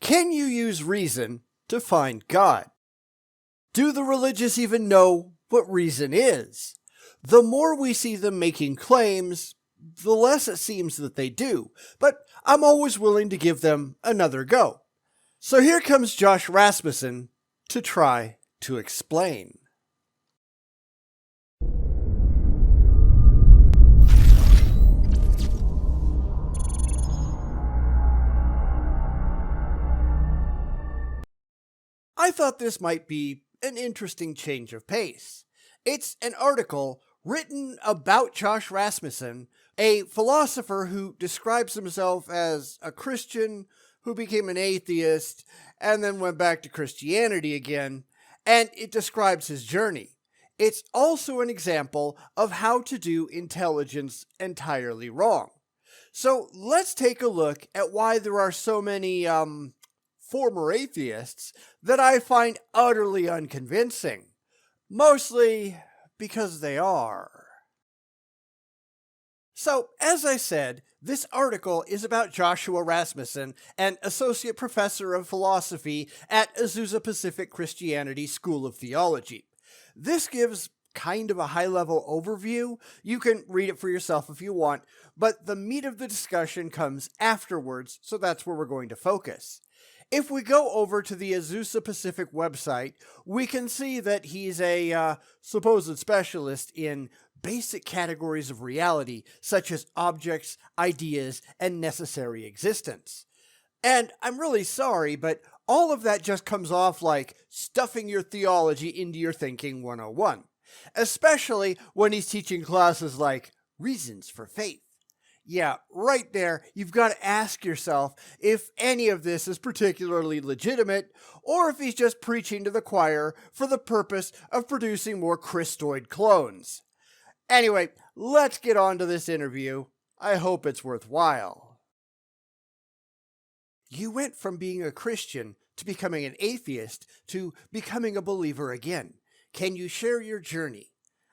Can you use reason to find God? Do the religious even know what reason is? The more we see them making claims, the less it seems that they do, but I'm always willing to give them another go. So here comes Josh Rasmussen to try to explain. I thought this might be an interesting change of pace. It's an article written about Josh Rasmussen, a philosopher who describes himself as a Christian who became an atheist and then went back to Christianity again, and it describes his journey. It's also an example of how to do intelligence entirely wrong. So let's take a look at why there are so many, former atheists that I find utterly unconvincing. Mostly because they are. So, as I said, this article is about Joshua Rasmussen, an associate professor of philosophy at Azusa Pacific Christianity School of Theology. This gives kind of a high-level overview. You can read it for yourself if you want, but the meat of the discussion comes afterwards, so that's where we're going to focus. If we go over to the Azusa Pacific website, we can see that he's a supposed specialist in basic categories of reality, such as objects, ideas, and necessary existence. And I'm really sorry, but all of that just comes off like stuffing your theology into your thinking 101, especially when he's teaching classes like Reasons for Faith. Yeah, right there, you've got to ask yourself if any of this is particularly legitimate, or if he's just preaching to the choir for the purpose of producing more Christoid clones. Anyway, let's get on to this interview. I hope it's worthwhile. You went from being a Christian to becoming an atheist to becoming a believer again. Can you share your journey?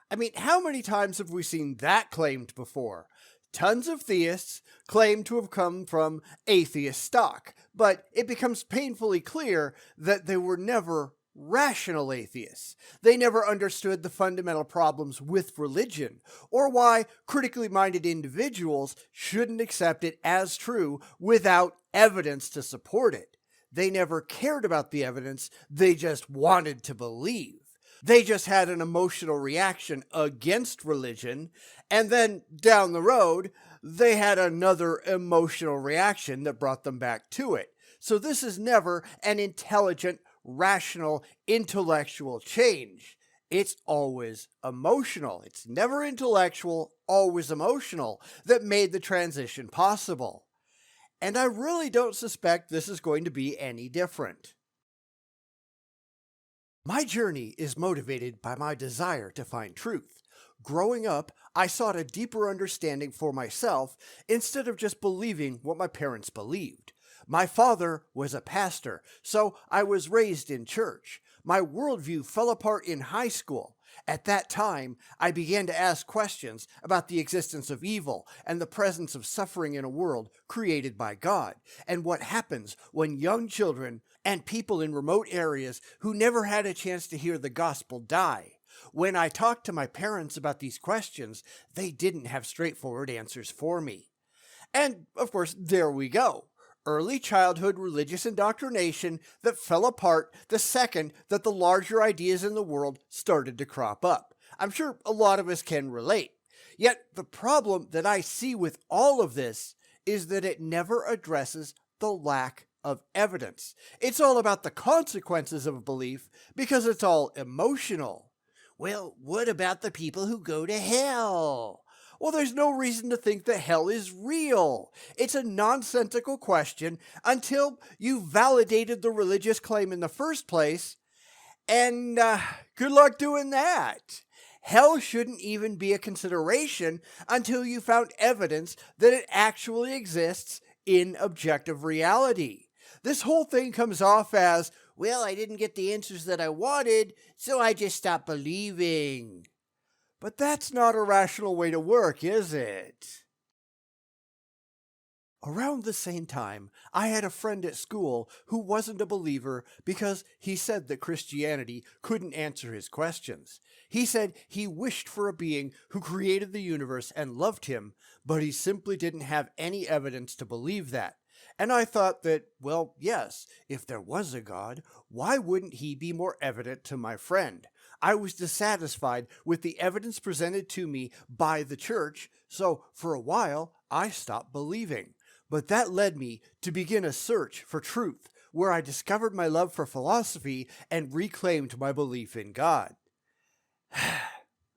I mean, how many times have we seen that claimed before? Tons of theists claim to have come from atheist stock, but it becomes painfully clear that they were never rational atheists. They never understood the fundamental problems with religion, or why critically minded individuals shouldn't accept it as true without evidence to support it. They never cared about the evidence, they just wanted to believe. They just had an emotional reaction against religion, and then down the road, they had another emotional reaction that brought them back to it. So this is never an intelligent, rational, intellectual change. It's always emotional. It's never intellectual, always emotional that made the transition possible. And I really don't suspect this is going to be any different. My journey is motivated by my desire to find truth. Growing up, I sought a deeper understanding for myself instead of just believing what my parents believed. My father was a pastor, so I was raised in church. My worldview fell apart in high school. At that time, I began to ask questions about the existence of evil and the presence of suffering in a world created by God, and what happens when young children and people in remote areas who never had a chance to hear the gospel die. When I talked to my parents about these questions, they didn't have straightforward answers for me. And, of course, there we go. Early childhood religious indoctrination that fell apart the second that the larger ideas in the world started to crop up. I'm sure a lot of us can relate. Yet the problem that I see with all of this is that it never addresses the lack of evidence. It's all about the consequences of a belief because it's all emotional. Well, what about the people who go to hell? Well, there's no reason to think that hell is real. It's a nonsensical question until you validated the religious claim in the first place, and good luck doing that. Hell shouldn't even be a consideration until you found evidence that it actually exists in objective reality. This whole thing comes off as, well, I didn't get the answers that I wanted, so I just stopped believing. But that's not a rational way to work, is it? Around the same time, I had a friend at school who wasn't a believer because he said that Christianity couldn't answer his questions. He said he wished for a being who created the universe and loved him, but he simply didn't have any evidence to believe that. And I thought that, well, yes, if there was a God, why wouldn't he be more evident to my friend? I was dissatisfied with the evidence presented to me by the church, so for a while I stopped believing. But that led me to begin a search for truth, where I discovered my love for philosophy and reclaimed my belief in God.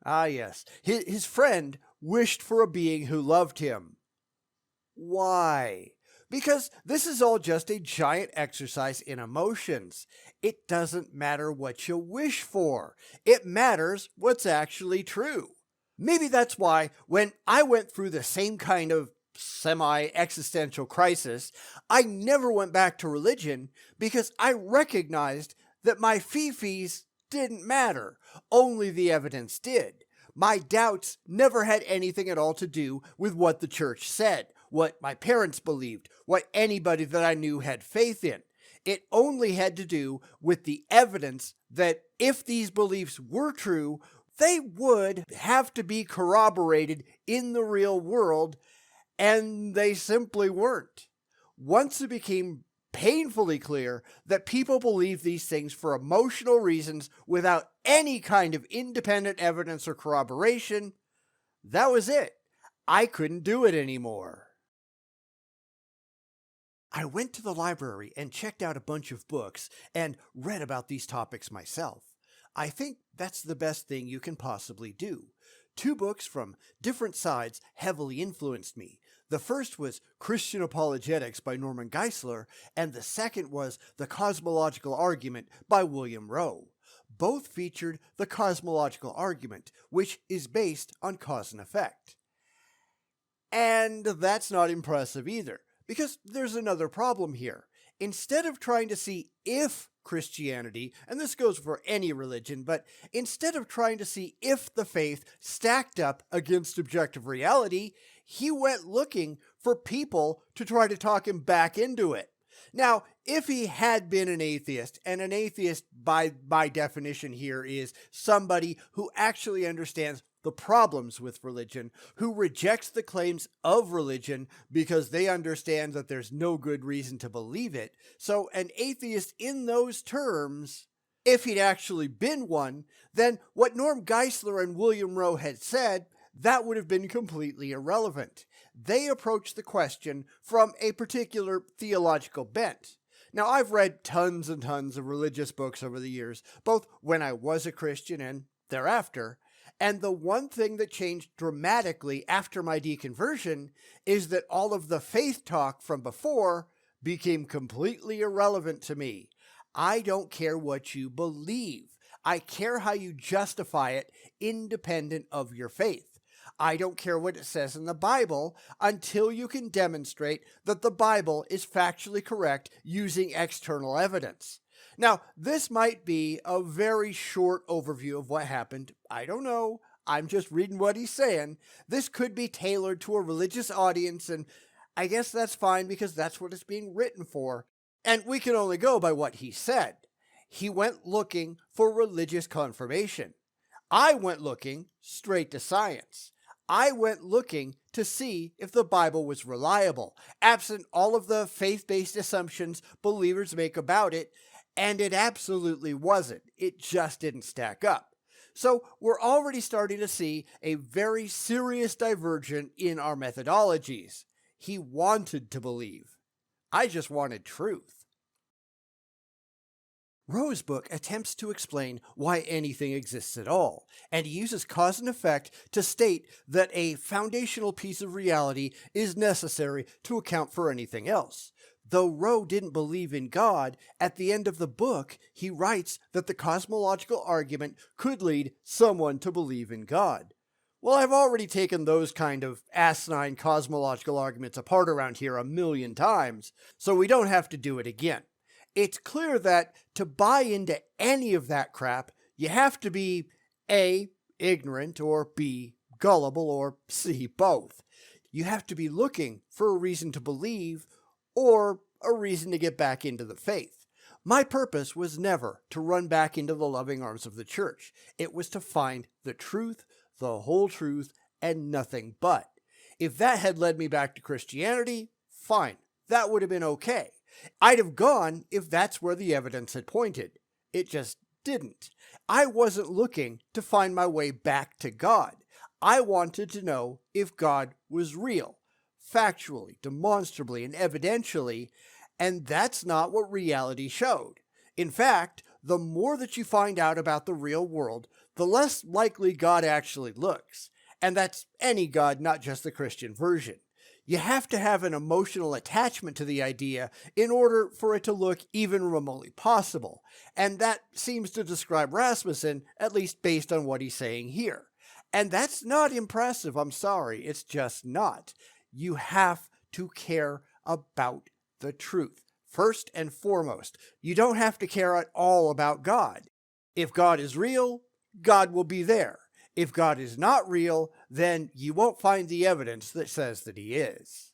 Ah, yes, his friend wished for a being who loved him. Why? Because this is all just a giant exercise in emotions. It doesn't matter what you wish for. It matters what's actually true. Maybe that's why when I went through the same kind of semi-existential crisis, I never went back to religion because I recognized that my fifis didn't matter. Only the evidence did. My doubts never had anything at all to do with what the church said, what my parents believed, what anybody that I knew had faith in. It only had to do with the evidence that if these beliefs were true, they would have to be corroborated in the real world, and they simply weren't. Once it became painfully clear that people believe these things for emotional reasons without any kind of independent evidence or corroboration, that was it. I couldn't do it anymore. I went to the library and checked out a bunch of books and read about these topics myself. I think that's the best thing you can possibly do. Two books from different sides heavily influenced me. The first was Christian Apologetics by Norman Geisler, and the second was The Cosmological Argument by William Rowe. Both featured the cosmological argument, which is based on cause and effect. And that's not impressive either, because there's another problem here. Instead of trying to see if Christianity, and this goes for any religion, but instead of trying to see if the faith stacked up against objective reality, he went looking for people to try to talk him back into it. Now, if he had been an atheist, and an atheist by definition here is somebody who actually understands the problems with religion, who rejects the claims of religion because they understand that there's no good reason to believe it. So an atheist in those terms, if he'd actually been one, then what Norm Geisler and William Rowe had said, that would have been completely irrelevant. They approached the question from a particular theological bent. Now, I've read tons and tons of religious books over the years, both when I was a Christian and thereafter. And the one thing that changed dramatically after my deconversion is that all of the faith talk from before became completely irrelevant to me. I don't care what you believe. I care how you justify it independent of your faith. I don't care what it says in the Bible until you can demonstrate that the Bible is factually correct using external evidence. Now, this might be a very short overview of what happened. I don't know. I'm just reading what he's saying. This could be tailored to a religious audience, and I guess that's fine because that's what it's being written for. And we can only go by what he said. He went looking for religious confirmation. I went looking straight to science. I went looking to see if the Bible was reliable, absent all of the faith-based assumptions believers make about it, and it absolutely wasn't. It just didn't stack up. So we're already starting to see a very serious divergence in our methodologies. He wanted to believe. I just wanted truth. Rowe's book attempts to explain why anything exists at all, and he uses cause and effect to state that a foundational piece of reality is necessary to account for anything else. Though Rowe didn't believe in God, at the end of the book, he writes that the cosmological argument could lead someone to believe in God. Well, I've already taken those kind of asinine cosmological arguments apart around here a million times, so we don't have to do it again. It's clear that to buy into any of that crap, you have to be A, ignorant, or B, gullible, or C, both. You have to be looking for a reason to believe or a reason to get back into the faith. My purpose was never to run back into the loving arms of the church. It was to find the truth, the whole truth, and nothing but. If that had led me back to Christianity, fine. That would have been okay. I'd have gone if that's where the evidence had pointed. It just didn't. I wasn't looking to find my way back to God. I wanted to know if God was real, factually, demonstrably, and evidentially, and that's not what reality showed. In fact, the more that you find out about the real world, the less likely God actually looks. And that's any God, not just the Christian version. You have to have an emotional attachment to the idea in order for it to look even remotely possible. And that seems to describe Rasmussen, at least based on what he's saying here. And that's not impressive, I'm sorry, it's just not. You have to care about the truth. First and foremost, you don't have to care at all about God. If God is real, God will be there. If God is not real, then you won't find the evidence that says that he is.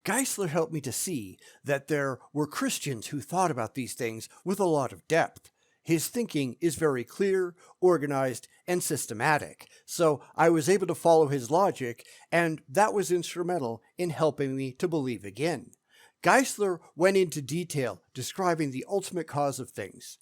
Geisler helped me to see that there were Christians who thought about these things with a lot of depth. His thinking is very clear, organized, and systematic, so I was able to follow his logic, and that was instrumental in helping me to believe again. Geisler went into detail describing the ultimate cause of things.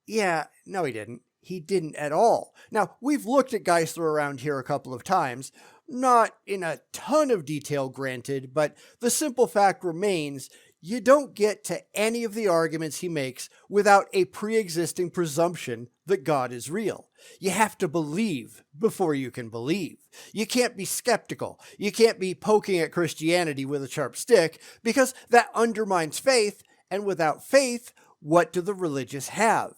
Yeah, no he didn't. He didn't at all. Now, we've looked at Geisler around here a couple of times, not in a ton of detail granted, but the simple fact remains you don't get to any of the arguments he makes without a pre-existing presumption that God is real. You have to believe before you can believe. You can't be skeptical. You can't be poking at Christianity with a sharp stick because that undermines faith, and without faith, what do the religious have?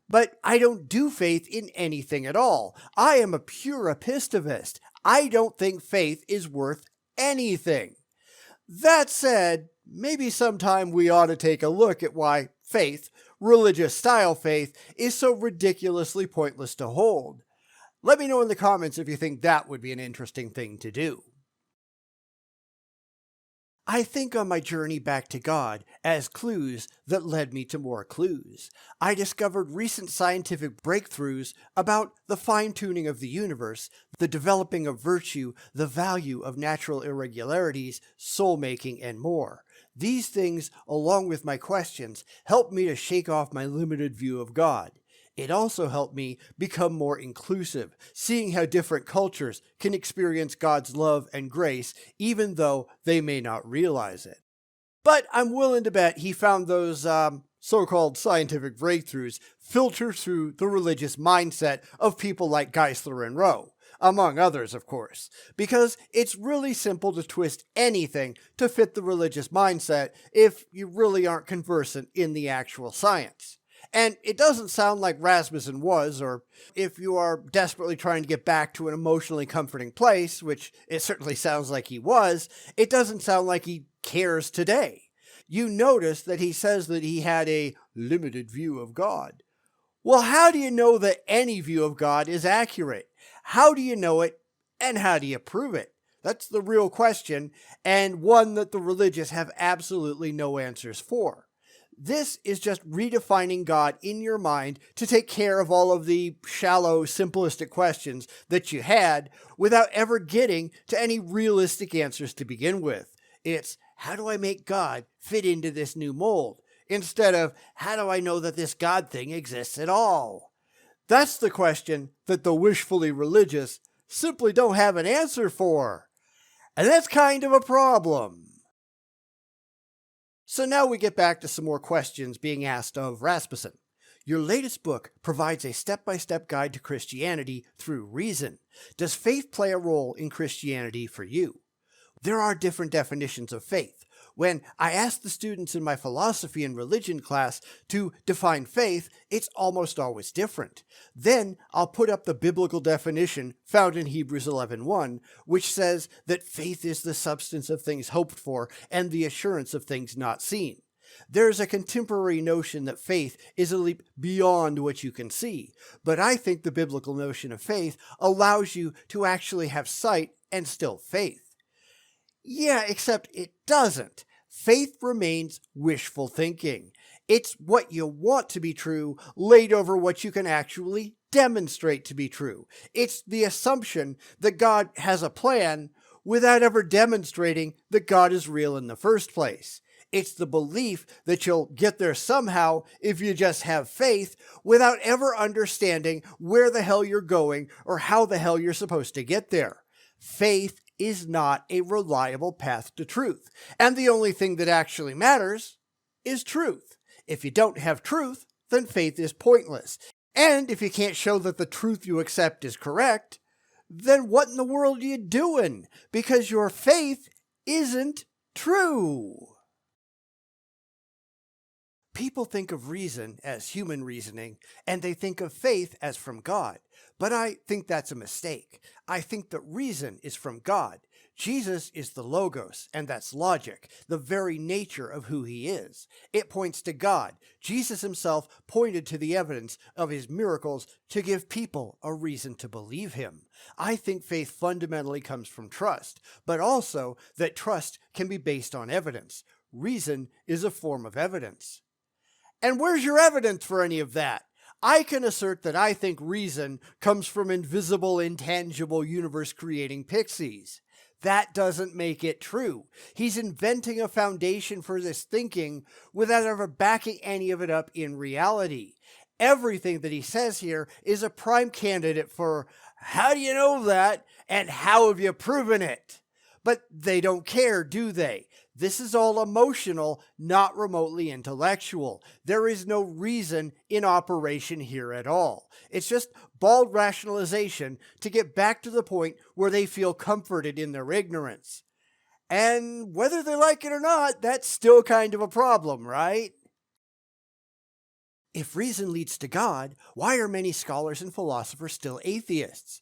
But I don't do faith in anything at all. I am a pure epistemist. I don't think faith is worth anything. That said, maybe sometime we ought to take a look at why faith, religious style faith, is so ridiculously pointless to hold. Let me know in the comments if you think that would be an interesting thing to do. I think on my journey back to God as clues that led me to more clues. I discovered recent scientific breakthroughs about the fine-tuning of the universe, the developing of virtue, the value of natural irregularities, soul-making, and more. These things, along with my questions, helped me to shake off my limited view of God. It also helped me become more inclusive, seeing how different cultures can experience God's love and grace, even though they may not realize it. But I'm willing to bet he found those so-called scientific breakthroughs filter through the religious mindset of people like Geisler and Rowe, among others, of course, because it's really simple to twist anything to fit the religious mindset if you really aren't conversant in the actual science. And it doesn't sound like Rasmussen was, or if you are desperately trying to get back to an emotionally comforting place, which it certainly sounds like he was, it doesn't sound like he cares today. You notice that he says that he had a limited view of God. Well, how do you know that any view of God is accurate? How do you know it, and how do you prove it? That's the real question, and one that the religious have absolutely no answers for. This is just redefining God in your mind to take care of all of the shallow, simplistic questions that you had without ever getting to any realistic answers to begin with. It's, how do I make God fit into this new mold? Instead of, how do I know that this God thing exists at all? That's the question that the wishfully religious simply don't have an answer for. And that's kind of a problem. So now we get back to some more questions being asked of Rasmussen. Your latest book provides a step-by-step guide to Christianity through reason. Does faith play a role in Christianity for you? There are different definitions of faith. When I ask the students in my philosophy and religion class to define faith, it's almost always different. Then I'll put up the biblical definition found in Hebrews 11:1, which says that faith is the substance of things hoped for and the assurance of things not seen. There's a contemporary notion that faith is a leap beyond what you can see, but I think the biblical notion of faith allows you to actually have sight and still faith. Yeah, except it doesn't. Faith remains wishful thinking. It's what you want to be true laid over what you can actually demonstrate to be true. It's the assumption that God has a plan without ever demonstrating that God is real in the first place. It's the belief that you'll get there somehow if you just have faith without ever understanding where the hell you're going or how the hell you're supposed to get there. Faith is not a reliable path to truth, and the only thing that actually matters is truth. If you don't have truth, then faith is pointless. And if you can't show that the truth you accept is correct, then what in the world are you doing? Because your faith isn't true. People think of reason as human reasoning, and they think of faith as from God. But I think that's a mistake. I think that reason is from God. Jesus is the Logos, and that's logic, the very nature of who he is. It points to God. Jesus himself pointed to the evidence of his miracles to give people a reason to believe him. I think faith fundamentally comes from trust, but also that trust can be based on evidence. Reason is a form of evidence. And where's your evidence for any of that? I can assert that I think reason comes from invisible, intangible, universe-creating pixies. That doesn't make it true. He's inventing a foundation for this thinking without ever backing any of it up in reality. Everything that he says here is a prime candidate for, how do you know that, and how have you proven it? But they don't care, do they? This is all emotional, not remotely intellectual. There is no reason in operation here at all. It's just bald rationalization to get back to the point where they feel comforted in their ignorance. And whether they like it or not, that's still kind of a problem, right? If reason leads to God, why are many scholars and philosophers still atheists?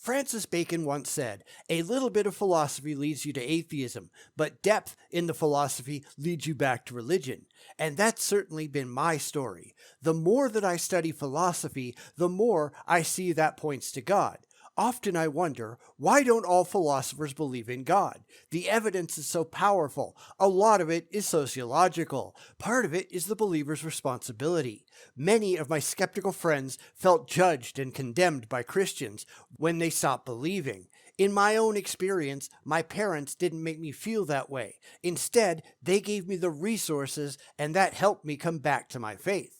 Francis Bacon once said, "A little bit of philosophy leads you to atheism, but depth in the philosophy leads you back to religion." And that's certainly been my story. The more that I study philosophy, the more I see that points to God. Often I wonder, why don't all philosophers believe in God? The evidence is so powerful. A lot of it is sociological. Part of it is the believer's responsibility. Many of my skeptical friends felt judged and condemned by Christians when they stopped believing. In my own experience, my parents didn't make me feel that way. Instead, they gave me the resources, and that helped me come back to my faith.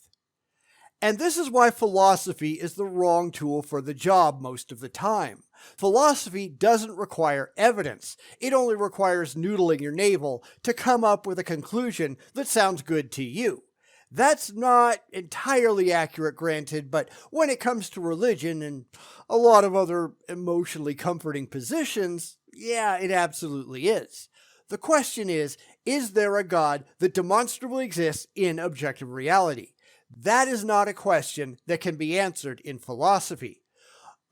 And this is why philosophy is the wrong tool for the job most of the time. Philosophy doesn't require evidence. It only requires noodling your navel to come up with a conclusion that sounds good to you. That's not entirely accurate, granted, but when it comes to religion and a lot of other emotionally comforting positions, yeah, it absolutely is. The question is there a God that demonstrably exists in objective reality? That is not a question that can be answered in philosophy.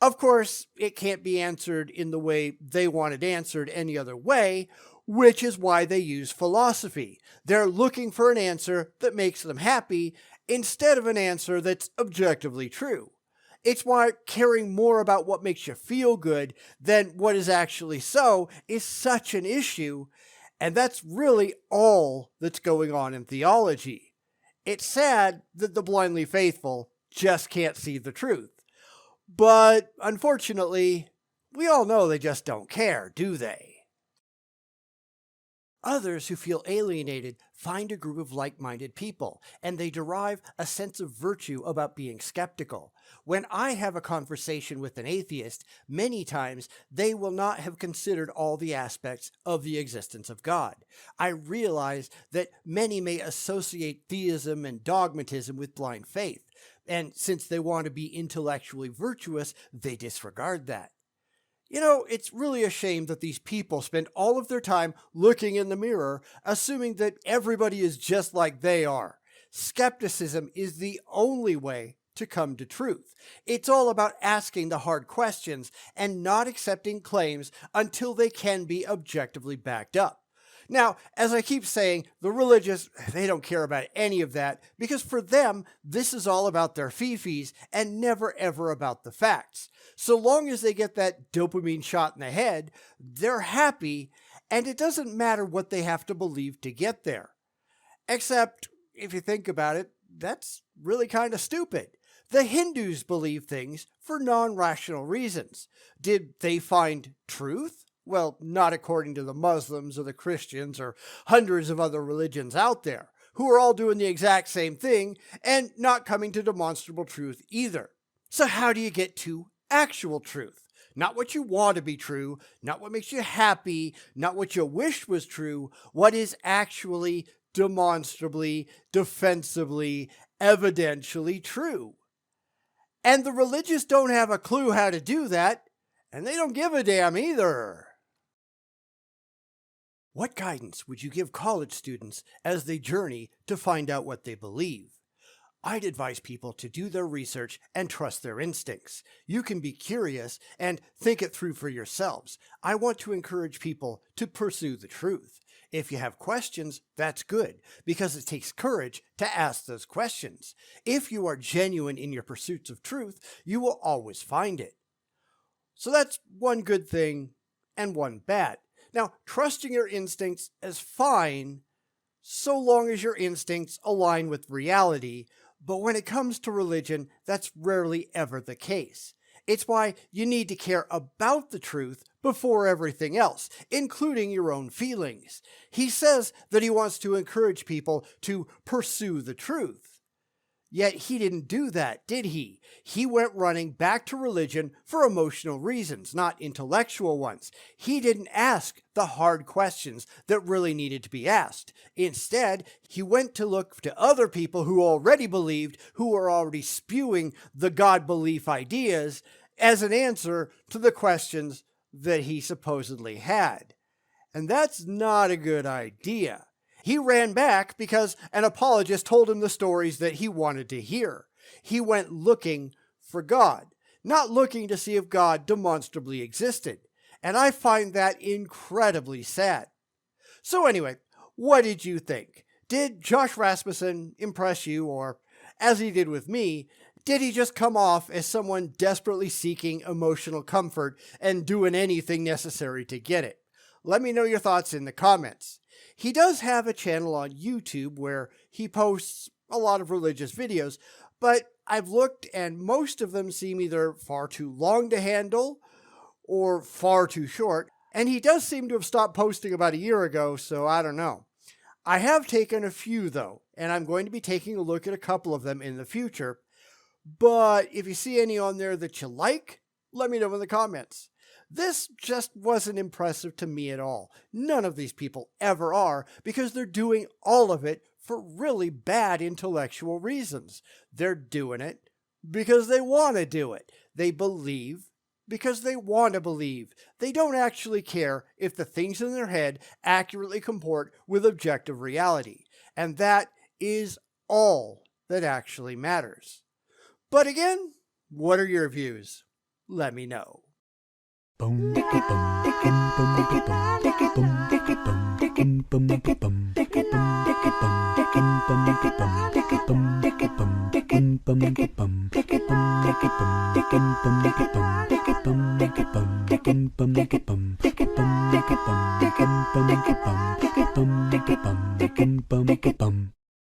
Of course, it can't be answered in the way they want it answered any other way, which is why they use philosophy. They're looking for an answer that makes them happy instead of an answer that's objectively true. It's why caring more about what makes you feel good than what is actually so is such an issue, and that's really all that's going on in theology. It's sad that the blindly faithful just can't see the truth. But unfortunately, we all know they just don't care, do they? Others who feel alienated find a group of like-minded people, and they derive a sense of virtue about being skeptical. When I have a conversation with an atheist, many times they will not have considered all the aspects of the existence of God. I realize that many may associate theism and dogmatism with blind faith, and since they want to be intellectually virtuous, they disregard that. You know, it's really a shame that these people spend all of their time looking in the mirror, assuming that everybody is just like they are. Skepticism is the only way to come to truth. It's all about asking the hard questions and not accepting claims until they can be objectively backed up. Now, as I keep saying, the religious, they don't care about any of that because for them, this is all about their fifis and never ever about the facts. So long as they get that dopamine shot in the head, they're happy, and it doesn't matter what they have to believe to get there. Except, if you think about it, that's really kind of stupid. The Hindus believe things for non-rational reasons. Did they find truth? Well, not according to the Muslims or the Christians or hundreds of other religions out there, who are all doing the exact same thing and not coming to demonstrable truth either. So how do you get to actual truth? Not what you want to be true, not what makes you happy, not what you wish was true, what is actually demonstrably, defensively, evidentially true. And the religious don't have a clue how to do that, and they don't give a damn either. What guidance would you give college students as they journey to find out what they believe? I'd advise people to do their research and trust their instincts. You can be curious and think it through for yourselves. I want to encourage people to pursue the truth. If you have questions, that's good, because it takes courage to ask those questions. If you are genuine in your pursuits of truth, you will always find it. So that's one good thing and one bad. Now, trusting your instincts is fine so long as your instincts align with reality, but when it comes to religion, that's rarely ever the case. It's why you need to care about the truth before everything else, including your own feelings. He says that he wants to encourage people to pursue the truth. Yet he didn't do that, did he? He went running back to religion for emotional reasons, not intellectual ones. He didn't ask the hard questions that really needed to be asked. Instead, he went to look to other people who already believed, who were already spewing the God belief ideas as an answer to the questions that he supposedly had. And that's not a good idea. He ran back because an apologist told him the stories that he wanted to hear. He went looking for God, not looking to see if God demonstrably existed. And I find that incredibly sad. So anyway, what did you think? Did Josh Rasmussen impress you, or, as he did with me, did he just come off as someone desperately seeking emotional comfort and doing anything necessary to get it? Let me know your thoughts in the comments. He does have a channel on YouTube where he posts a lot of religious videos, but I've looked and most of them seem either far too long to handle or far too short, and he does seem to have stopped posting about a year ago, so I don't know. I have taken a few though, and I'm going to be taking a look at a couple of them in the future, but if you see any on there that you like, let me know in the comments. This just wasn't impressive to me at all. None of these people ever are, because they're doing all of it for really bad intellectual reasons. They're doing it because they want to do it. They believe because they want to believe. They don't actually care if the things in their head accurately comport with objective reality. And that is all that actually matters. But again, what are your views? Let me know. Boom, boom, boom, boom.